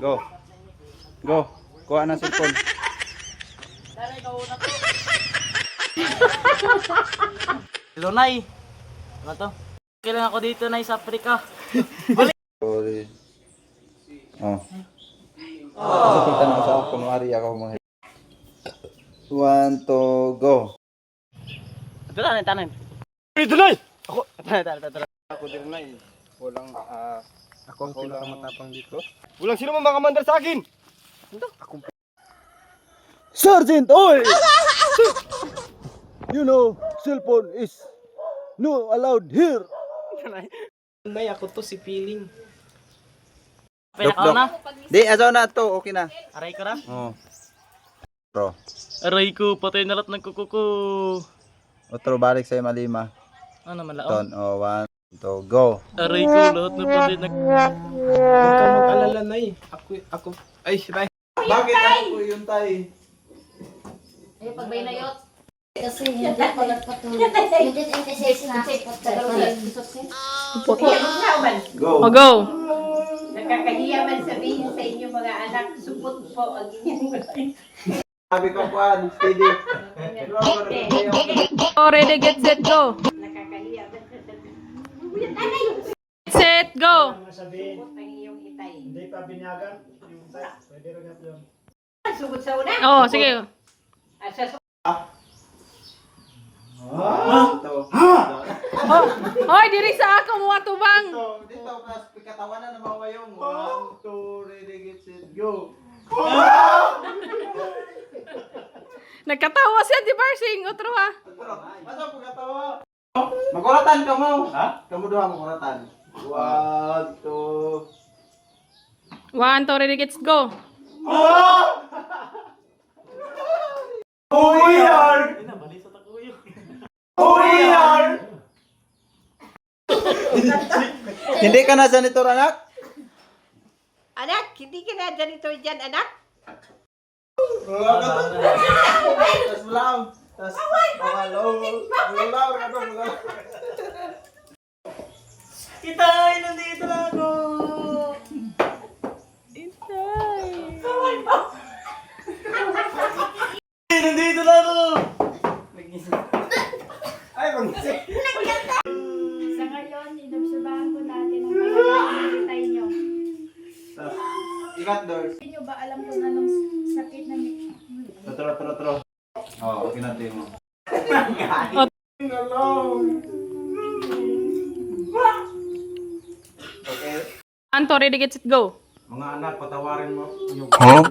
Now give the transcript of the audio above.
Go. Go. Kuha ng cellphone. Daray ka una to. Hello, Nay. Ano to? Kailan ako dito, Nay, sa Africa. Sorry. Oh. Sa kita na sa kunwari ako mga 1, 2, go. Ito na, tanan. Ito na! Ako, tara. Ako din na eh. Ako ang pinakamatapang dito. Walang sino man makamandal sa akin! Sergeant, oi! You know, cellphone is no allowed here. Nay, ako to si Piling. Pinakauna. Di, asaw na to. Okay na. Aray ko na. Oh. Bro. Aray ko, patay na lahat ng kuko ko. Otro balik sa malima. Ano naman laon? Ton, oh, 1, 2, go. Aray ko, lahat na patay na. Huwag kang mag-alala, Nay. Ako, ay, Nay. Bakit ako po yun tayo? Ay, pagbaynayot. Kasi hindi pa nagpatuloy. Hindi kasi na. Go. O, go. Nakakahiya man sabihin sa inyo mga anak, supot po ang inyong Sabi ko po, steady. Oh, ready, get set, go. nakakahiya man sabihin. Set, go. Supot ang iyong itay. Hindi pa binyagan. Yung tayo, pwede rin natin yun. Sugod sa una. Oh, sige. Sa Hoy, diri sa ako mo atubang. Dito, plus, pikatawanan na mga wayong. 1, 2, ready, get set, go. Nagkatawa siya, di ba? Sing, otro ha. Masa pagkatawa? Magkuratan ka mo. Ha? Kamu doha magkuratan. 1, 2. 1, 2, ready, gets, go. Hindi ka na janitor, anak? anak, hindi ka na janitor dyan, anak. Tas ulam. Tas pangalaw. Ulam ka to, ulam. Itay, nandito na ako. Nandito na ako. Ay, mangisip. Sa ngayon, inobserbahan ko natin ang pagkakain itay nyo. Ikat doors. Hindi nyo ba alam kung anong sakit na Tro. Oh, okay natin mo. Okay. 1, 2, ready, gets, go. Mga anak, patawarin mo. Yung Tro.